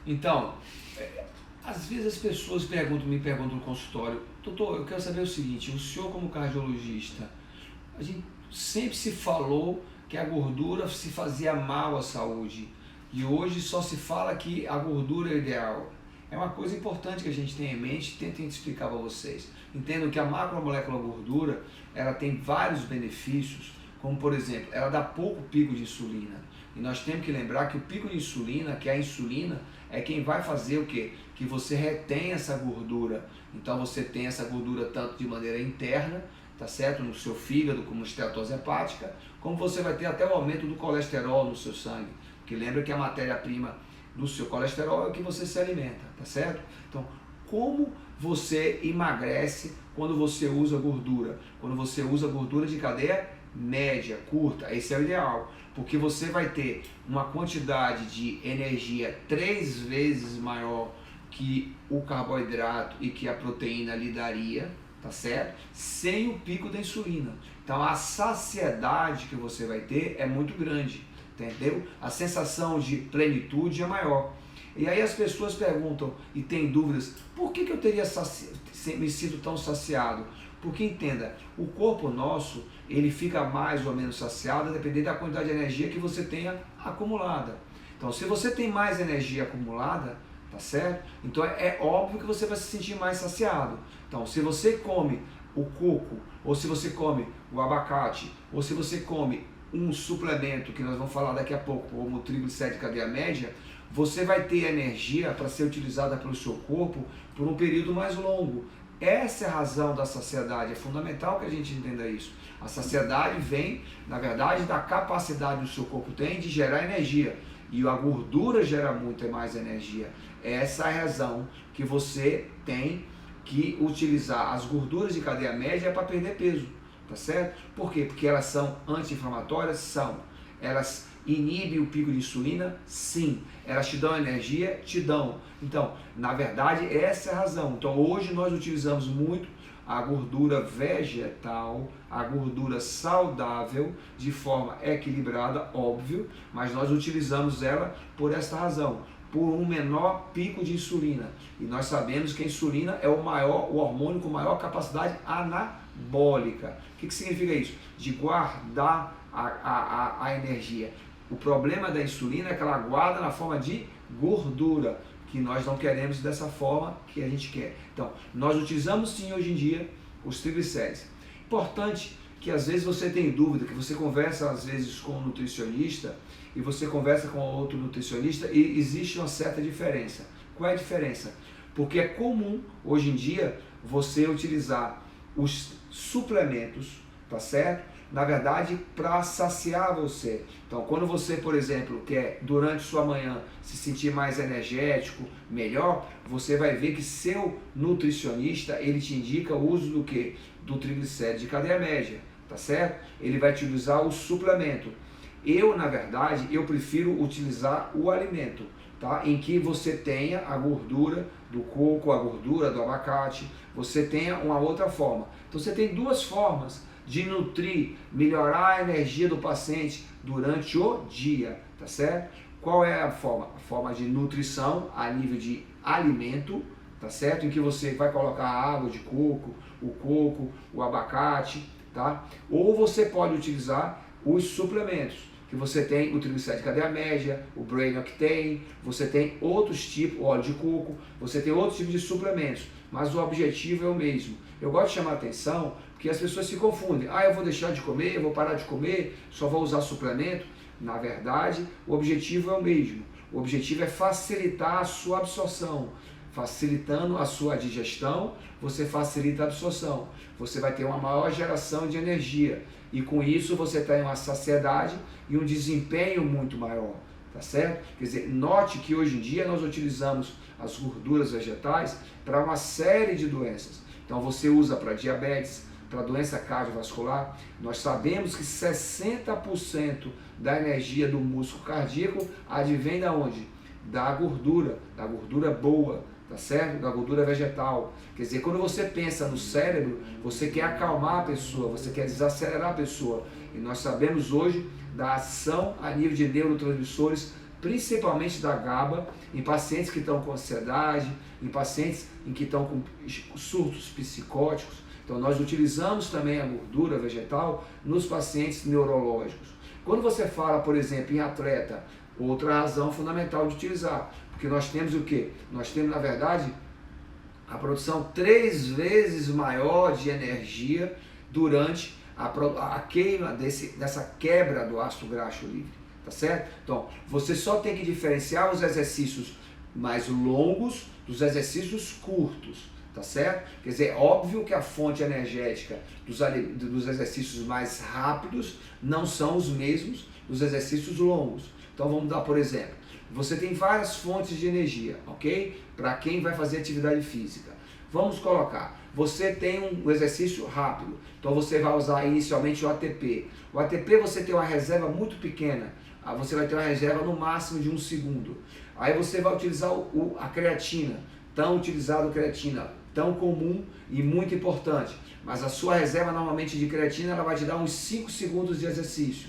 Então, às vezes as pessoas me perguntam no consultório, doutor, eu quero saber o seguinte, o senhor como cardiologista, a gente sempre se falou que a gordura se fazia mal à saúde e hoje só se fala que a gordura é o ideal. É uma coisa importante que a gente tem em mente e tento explicar para vocês. Entendam que a macromolécula gordura, ela tem vários benefícios, como por exemplo, ela dá pouco pico de insulina. E nós temos que lembrar que o pico de insulina, que é a insulina, é quem vai fazer o quê? Que você retém essa gordura. Então você tem essa gordura tanto de maneira interna, tá certo? No seu fígado, como esteatose hepática, como você vai ter até o aumento do colesterol no seu sangue. Porque lembra que a matéria-prima do seu colesterol é o que você se alimenta, tá certo? Então, como você emagrece quando você usa gordura? Quando você usa gordura de cadeia média, curta, esse é o ideal, porque você vai ter uma quantidade de energia 3 vezes maior que o carboidrato e que a proteína lhe daria, tá certo? Sem o pico da insulina. Então a saciedade que você vai ter é muito grande, entendeu? A sensação de plenitude é maior. E aí as pessoas perguntam e têm dúvidas, por que eu teria me sido tão saciado? Porque entenda, o corpo nosso, ele fica mais ou menos saciado dependendo da quantidade de energia que você tenha acumulada. Então, se você tem mais energia acumulada, tá certo? Então é óbvio que você vai se sentir mais saciado. Então, se você come o coco, ou se você come o abacate, ou se você come um suplemento, que nós vamos falar daqui a pouco, como o triglicéride de cadeia média, você vai ter energia para ser utilizada pelo seu corpo por um período mais longo. Essa é a razão da saciedade, é fundamental que a gente entenda isso. A saciedade vem, na verdade, da capacidade que o seu corpo tem de gerar energia. E a gordura gera muito mais energia. Essa é a razão que você tem que utilizar as gorduras de cadeia média para perder peso, tá certo? Por quê? Porque elas são anti-inflamatórias? São. Elas inibem o pico de insulina? Sim. Elas te dão energia? Te dão. Então, na verdade, essa é a razão. Então, hoje nós utilizamos muito a gordura vegetal, a gordura saudável, de forma equilibrada, óbvio, mas nós utilizamos ela por esta razão, por um menor pico de insulina. E nós sabemos que a insulina é o hormônio com maior capacidade anabólica. O que significa isso? De guardar a energia. O problema da insulina é que ela guarda na forma de gordura, que nós não queremos dessa forma que a gente quer. Então, nós utilizamos sim hoje em dia os triglicérides. Importante que às vezes você tem dúvida, que você conversa às vezes com um nutricionista e você conversa com outro nutricionista e existe uma certa diferença. Qual é a diferença? Porque é comum hoje em dia você utilizar os suplementos, tá certo? Na verdade, para saciar você. Então, quando você, por exemplo, quer durante sua manhã se sentir mais energético, melhor, você vai ver que seu nutricionista, ele te indica o uso do quê? Do triglicéride de cadeia média, tá certo? Ele vai te usar o suplemento. Eu, na verdade, eu prefiro utilizar o alimento, tá? Em que você tenha a gordura do coco, a gordura do abacate, você tenha uma outra forma. Então, você tem duas formas de nutrir, melhorar a energia do paciente durante o dia, tá certo? Qual é a forma? A forma de nutrição a nível de alimento, tá certo? Em que você vai colocar água de coco, o abacate, tá? Ou você pode utilizar os suplementos, que você tem o triglicéride de cadeia média, o Brain Octane, você tem outros tipos, óleo de coco, você tem outros tipos de suplementos, mas o objetivo é o mesmo. Eu gosto de chamar a atenção porque as pessoas se confundem. Eu vou deixar de comer, eu vou parar de comer, só vou usar suplemento. Na verdade, o objetivo é o mesmo. O objetivo é facilitar a sua absorção. Facilitando a sua digestão, você facilita a absorção. Você vai ter uma maior geração de energia. E com isso você tem uma saciedade e um desempenho muito maior. Tá certo? Quer dizer, note que hoje em dia nós utilizamos as gorduras vegetais para uma série de doenças. Então você usa para diabetes, para doença cardiovascular. Nós sabemos que 60% da energia do músculo cardíaco advém da onde? Da gordura boa, tá certo? Da gordura vegetal. Quer dizer, quando você pensa no cérebro, você quer acalmar a pessoa, você quer desacelerar a pessoa. E nós sabemos hoje da ação a nível de neurotransmissores principalmente da GABA, em pacientes que estão com ansiedade, em pacientes em que estão com surtos psicóticos. Então nós utilizamos também a gordura vegetal nos pacientes neurológicos. Quando você fala, por exemplo, em atleta, outra razão fundamental de utilizar, porque nós temos o quê? Nós temos, na verdade, a produção 3 vezes maior de energia durante a queima dessa quebra do ácido graxo livre, tá certo? Então, você só tem que diferenciar os exercícios mais longos dos exercícios curtos, tá certo? Quer dizer, óbvio que a fonte energética dos exercícios mais rápidos não são os mesmos dos exercícios longos. Então vamos dar, por exemplo, você tem várias fontes de energia, ok? Para quem vai fazer atividade física. Vamos colocar, você tem um exercício rápido, então você vai usar inicialmente o ATP. O ATP você tem uma reserva muito pequena, você vai ter uma reserva no máximo de 1 segundo. Aí você vai utilizar a creatina, tão utilizado creatina, tão comum e muito importante. Mas a sua reserva normalmente de creatina ela vai te dar uns 5 segundos de exercício.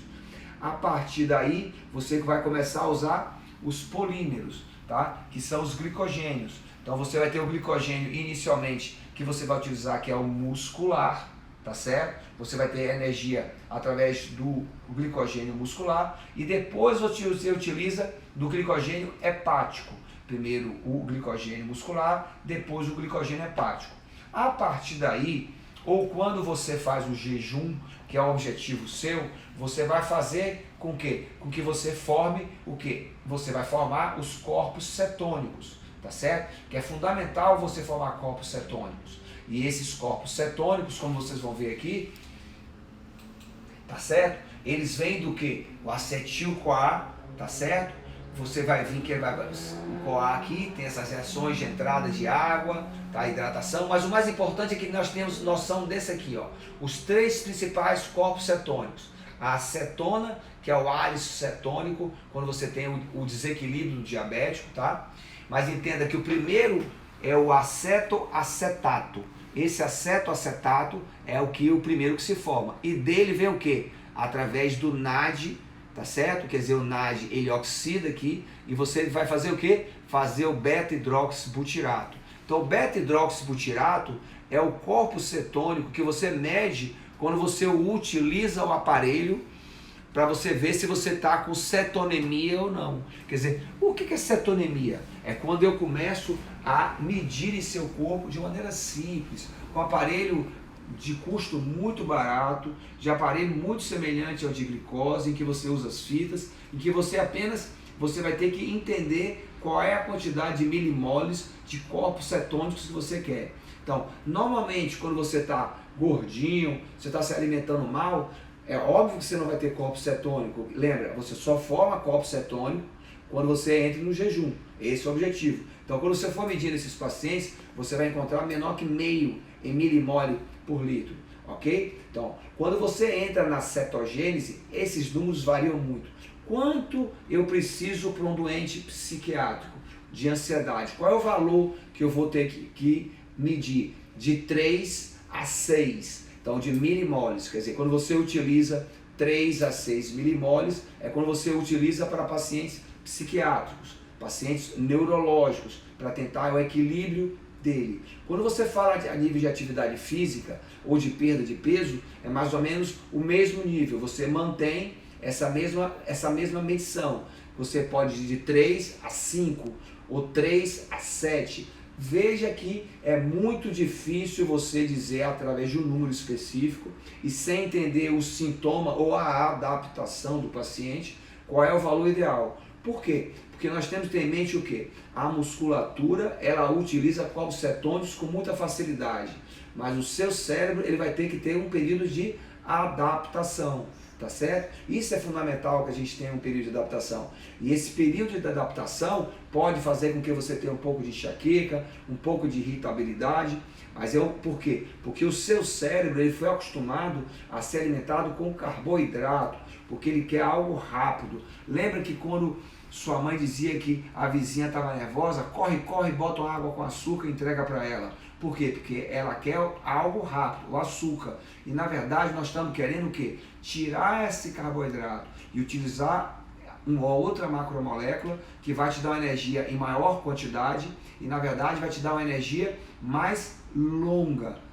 A partir daí você vai começar a usar os polímeros, tá? Que são os glicogênios. Então você vai ter o glicogênio inicialmente que você vai utilizar, que é o muscular, tá certo? Você vai ter energia através do glicogênio muscular e depois você utiliza do glicogênio hepático. Primeiro o glicogênio muscular, depois o glicogênio hepático. A partir daí, ou quando você faz o jejum, que é o objetivo seu, você vai fazer com que você forme o quê? Você vai formar os corpos cetônicos, tá certo? Que é fundamental você formar corpos cetônicos. E esses corpos cetônicos, como vocês vão ver aqui, tá certo? Eles vêm do quê? O acetil-CoA, tá certo? Você vai vir que o CoA aqui tem essas reações de entrada de água, tá? Hidratação, mas o mais importante é que nós temos noção desse aqui, ó, os 3 principais corpos cetônicos. A acetona, que é o álice cetônico, quando você tem o desequilíbrio diabético, tá? Mas entenda que o primeiro é o acetoacetato. Esse acetoacetato é o primeiro que se forma. E dele vem o quê? Através do NAD, tá certo? Quer dizer, o NAD ele oxida aqui e você vai fazer o quê? Fazer o beta-hidroxibutirato. Então o beta-hidroxibutirato é o corpo cetônico que você mede quando você utiliza o aparelho para você ver se você está com cetonemia ou não. Quer dizer, o que é cetonemia? É quando eu começo a medir em seu corpo de maneira simples, com um aparelho de custo muito barato, de aparelho muito semelhante ao de glicose, em que você usa as fitas, em que você vai ter que entender qual é a quantidade de milimoles de corpos cetônicos que você quer. Então, normalmente, quando você está gordinho, você está se alimentando mal, é óbvio que você não vai ter corpo cetônico. Lembra, você só forma corpo cetônico quando você entra no jejum. Esse é o objetivo. Então, quando você for medir esses pacientes, você vai encontrar menor que meio em milimole por litro, ok? Então, quando você entra na cetogênese, esses números variam muito. Quanto eu preciso para um doente psiquiátrico de ansiedade? Qual é o valor que eu vou ter que medir? De 3 a 6. Então, de milimoles, quer dizer, quando você utiliza 3 a 6 milimoles, é quando você utiliza para pacientes psiquiátricos, pacientes neurológicos, para tentar o equilíbrio dele. Quando você fala a nível de atividade física ou de perda de peso, é mais ou menos o mesmo nível, você mantém essa mesma medição. Você pode ir de 3 a 5 ou 3 a 7. Veja que é muito difícil você dizer através de um número específico e sem entender o sintoma ou a adaptação do paciente qual é o valor ideal. Por quê? Porque nós temos que ter em mente o quê? A musculatura, ela utiliza corpos cetônicos com muita facilidade, mas o seu cérebro ele vai ter que ter um período de adaptação. Tá certo? Isso é fundamental que a gente tenha um período de adaptação. E esse período de adaptação pode fazer com que você tenha um pouco de enxaqueca, um pouco de irritabilidade. Mas por quê? Porque o seu cérebro ele foi acostumado a ser alimentado com carboidrato, porque ele quer algo rápido. Lembra que quando sua mãe dizia que a vizinha estava nervosa, corre, bota uma água com açúcar e entrega para ela. Por quê? Porque ela quer algo rápido, o açúcar. E na verdade nós estamos querendo o quê? Tirar esse carboidrato e utilizar uma outra macromolécula que vai te dar uma energia em maior quantidade e na verdade vai te dar uma energia mais longa.